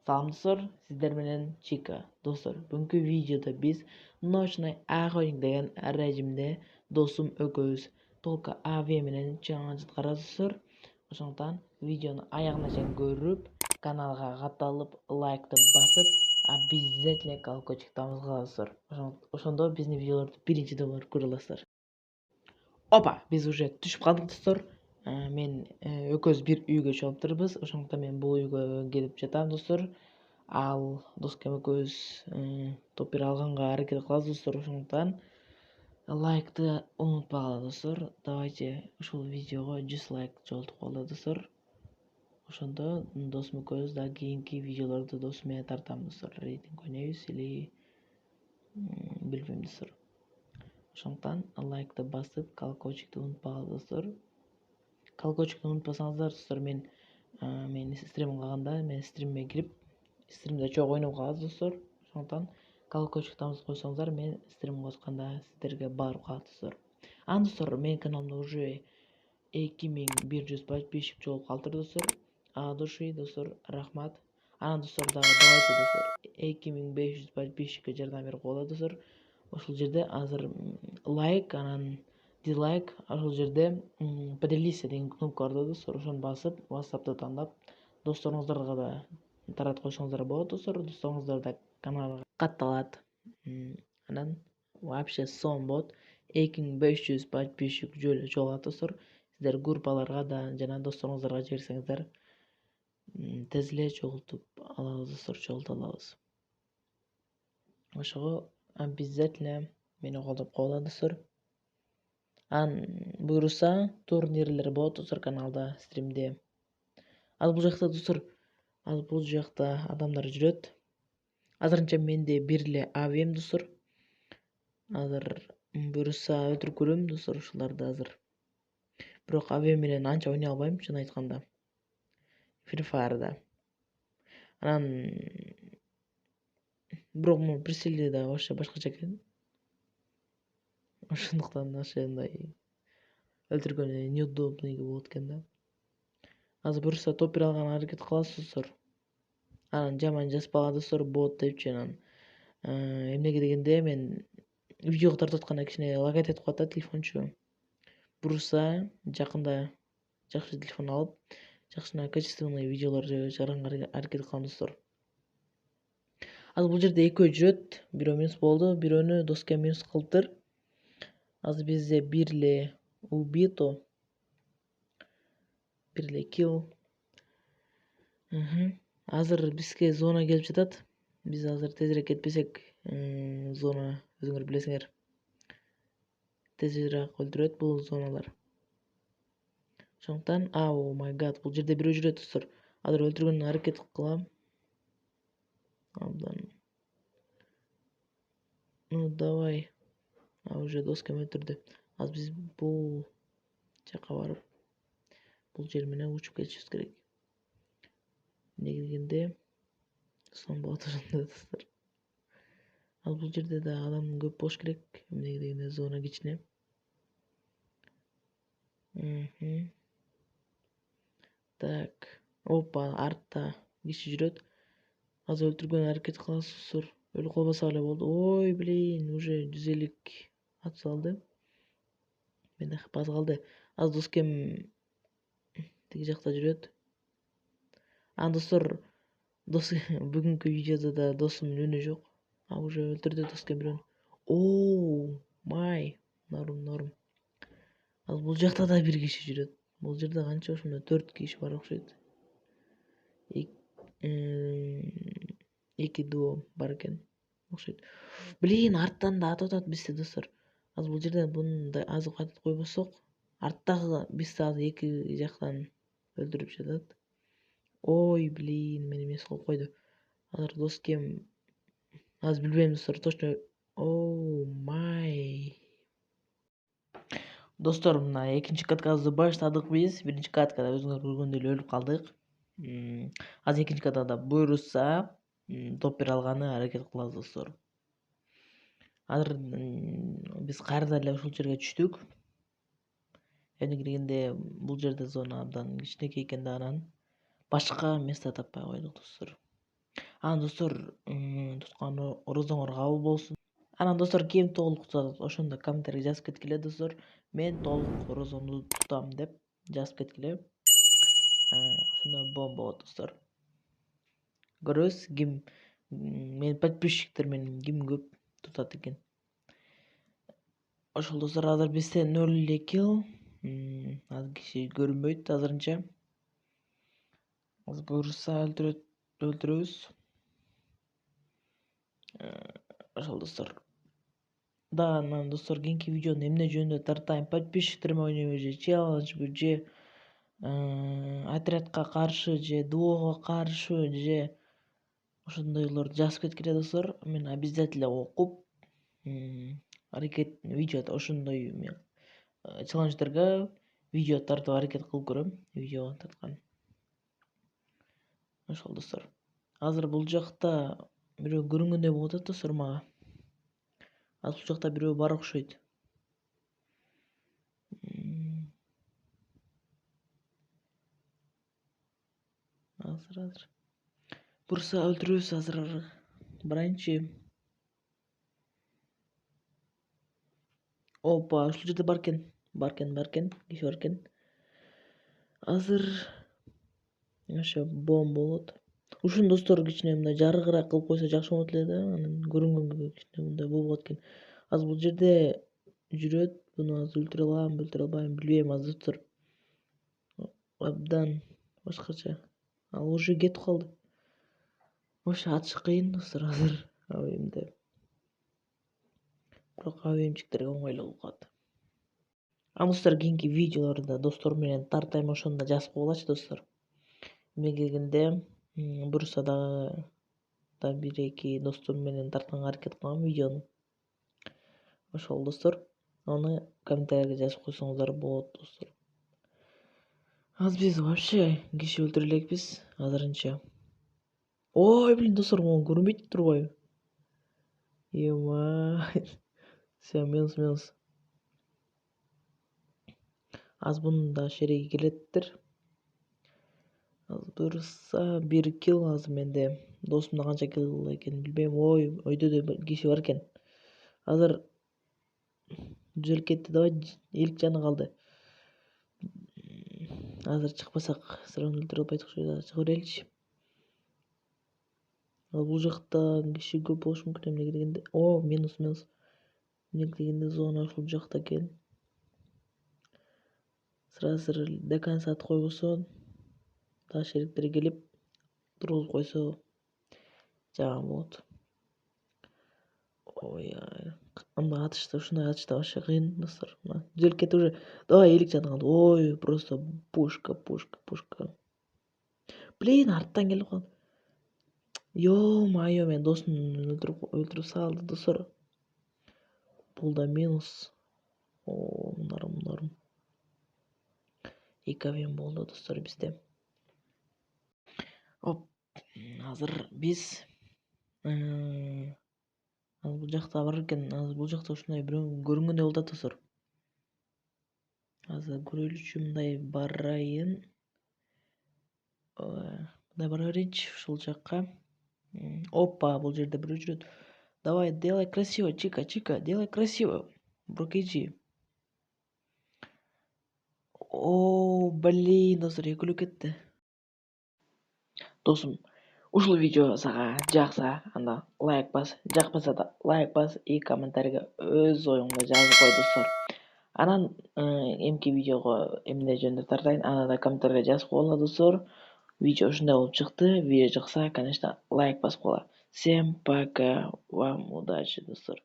Salam dostlar, sizler menен Chika. Dostlar, бүгүнкү видеода биз ночной охотник деген режимде досум экөөбүз толка авиа менен чыган жаткарабыз достор. Ошондуктан видеону аягына чейин көрүп, каналга катталып, лайкты басып, обязательно колокольчик тамызып каласыздар. Ошондо биздин видеолорду биринчиден барып көрө аласыздар. Опа, биз уже түшүп калдык достор. Мен экөөбүз бир үйгө чогулуптурбуз. Ошондуктан мен бул үйгө келип жатам достор. Ал доскем экөөбүз топир алганга аракет кылабыз достор. Ошондуктан лайкты унутпагыла достор. Давайте ушул видеого 100 лайк жоготуп коелу достор. Ошондо досум экөөбүз да кийинки видеолорду досум менен тартам достор. Рейтинг ойнойбуз или билбейм достор. Ошондуктан лайкты басып, колокольчикти унутпагыла достор. Колокольчикти унутпасаңыздар достор, мен стримим калганда, мен стримиме кирип, стримде чогуу ойноп калабыз достор. Ошондуктан колокольчик тамызып койсоңуздар, мен стрим кочканда сиздерге барып калат достор. Анан достор, менин каналымда уже 2100 подписчик жолуп калыптыр достор. От души достор, рахмат. Анан достор, давайте достор 2500 подписчикке жардам берип коелу достор. Ошол жерде азыр лайк, анан дизлайк, ошол жерде поделиться деген кнопка бар достор. Ошону басып, WhatsApp'ты тандап, досторуңуздарга да таратып койсоңуздар болот достор. Досторуңуздар да каналга катталат. Анан вообще сон болот. 2500 подписчик жолу чогулат достор. Сиздер группаларга да жана досторуңуздарга жиберсеңиздер, тез эле чогултуп алабыз достор, чогулта алабыз. Ошого обязательно мени колдоп коелу достор. Буюрса турнирлер болот достор каналда, стримде. Бул жакта достор, бул жакта адамдар жүрөт. Азырынча менде бир эле авиам достор. Азыр буюрса өлтүрүп көрөм достор ушуларды азыр. Бирок авиа менен анча ойной албайм, чын айтканда. Free Fire'да. Анан бирок муну прицели да вообще башкача экен. Ошондуктан ошондой өлтүргөнү неудобный болот экен да. Азыр буюрса топир алганга аракет кыласыз достор. Анан жаман жазбагыла достор, бот депчи анан эмнеге дегенде мен видеого тартып атканда кичине лагать этип калат да телефончу. Буюрса жакында жакшы телефон алып, жакшына качественный видеолор чыгарганга аракет кылам достор. Азыр бул жерде экөө жүрөт, бирөө минус болду, бирөөнү доскем минус кылыптыр. Азыр бизде бир эле убито, бир эле килл. Азыр бизге зона келип жатат. Биз азыр тезирээк кетпесек, зона өзүңөр билесиңер. Тезирээк өлтүрөт бул зоналар. Ошондуктан, о май гад, бул жерде бирөө жүрөт достор. Азыр өлтүргөнгө аракет кылам. Абдан. Ну давай. Уже доскем өлтүрдү. Азыр биз бул жака барып, бул жер менен учуп кетишибиз керек. Эмнеге дегенде сон болот ошондо достор. Ал бул жерде да адам көп болуш керек. Эмнеге дегенде зона кичине. Так. Опа, артта киши жүрөт. Азыр өлтүргөнгө аракет кыласыз достор. Өлүп калбаса эле болду. Ой, блин, уже 150 ат салды. Менде хп аз калды. Азыр доскем тиги жакта жүрөт. Достор, бүгүнкү видеодо да досумдун үнү жок. Уже өлтүрдү доскем бирөөнү. О, май, норм. Азыр бул жакта да бир киши жүрөт. Бул жерде канча ошондо 4 киши бар окшойт. 2 дуо бар экен окшойт. Блин, арттан да атып атат бизди достор. Азыр бул жерден мындай азып кайтып койбосок, арттагы бизди азыр эки жактан өлтүрүп жатат. Ой, блин, мени эмес кылып койду. Азыр доскем азыр билбейм достор, точно. О май. Достор, мына экинчи каткабызды баштадык биз. Биринчи каткада өзүңөр көргөндөй эле өлүп калдык. Азыр экинчи каткада буюрса топ 1 алганы аракет кылабыз достор. Азыр биз кайрадан эле ушул жерге түштүк. Эмнеге дегенде бул жерде зона абдан кичинекей экен да, анан башка место таппай койдук достор. Анан достор, туткан орозоңор кабыл болсун. Анан достор ким толук тутат ошондо комментарийге жазып кеткиле достор. Мен толук орозону тутам деп жазып кеткиле. Ошондо болот достор. Көрөбүз ким менин подписчиктеримен ким көп тутат экен. Ошол достор, азыр бизде 0 килл. Аз киши көрүнбөйт азырынча. Азыр буюрса өлтүрөбүз. Ошол достор. Да, анан достор, кийинки видеону эмне жөнүндө тартайын? Подписчиктериме ойнойбу же челленджбу же отрядка каршы же дуого каршы же ошондойлорду жазып кеткиле достор. Мен обязательно окуп аракет видео ошондой челлендждерге видео тартып аракет кылып көрөм. Видео тарткан. Ошол достор. Азыр бул жакта бирөө көрүнгөндөй болуп атат достор мага. Азыр бул жакта бирөө бар окшойт. Азыр. Бурса өлтүрөбүз азыр. Барайынчы. Опа, ушул жерде бар экен. Киши бар экен. Азыр ошо бом болот. Ушуну достор кичине мындай жарыгыраак кылып койсо жакшы болот эле да. Анан көрүнгөнгө кичине мындай болбот экен. Азыр бул жерде жүрөт. Буну азыр өлтүрө албайм, билбейм азыр достор. Абдан башкача. Ал уже кетип калды. Ошо атыш кыйын достор азыр абемде. Бирок абемчиктерге оңойлуу болуп калат. Достор, кийинки видеолордо достор менен тартайм, ошондо жазып койгулачы достор. Эмне келгенде буюрса дагы бир-эки досторум менен тартканга аракет кылам видеону. Ошол достор, аны комментарийге жазып койсоңуздар болот достор. Азыр биз вообще киши өлтүрө элекпиз азырынча. Ой, блин, достор, могу көрүнбөйт турбайбы? Ема. Все, минус. Аз бунун да шереги келеттир. Азыр буюрса 1 килл азыр менде. Досумда канча килл экенин билбейм. Ой, өйдө да киши бар экен. Азыр түзөлүп кетти, давай 50 жаны калды. Азыр чыкпасак сразу өлтүрө албайт окшойт. Чыга береличи. Бул жакта киши көп болушу мүмкүн эмне келгенде. О, минус. Эмне келгенде зона ушул жакта экен. Сразу до конца койбосо, да шериктер келип тургузуп койсо жаман болот. Ой, анда атышты, ушундай атышта вообще кыйын достор. Түзөлүп кетти уже. Давай 50 жаны калды. Ой, просто пушка. Блин, арттан келип калды. Ё-моё, мен досумду өлтүрүп салды достор. Бул да минус. О, норм. 2 авиам болду достор бизде. Оп, азыр биз азыр бул жакта бар экен. Азыр бул жакта ушундай бирөө көрүнгөндөй болуп атат достор. Азыр көрөлүчү мындай барайын. Мындай бара берейинчи ушул жакка. Опа, бул жерде бирөө жүрөт. Давай, делай красиво, чика, делай красиво. Брокейджи. О, блин, достор, экөлөп кетти. Досум, ушул видео сага жакса, анда лайк бас, жакпаса да лайк бас и комментарийге өз оюңду жазып кой достор. Анан эмки видеого эмне жөнүндө тартайын, аны да комментарийге жазып койгула достор. Видео ушундай болуп чыкты. Видео жакса, конечно, лайк басып койгула. Всем пока, вам удачи, достор.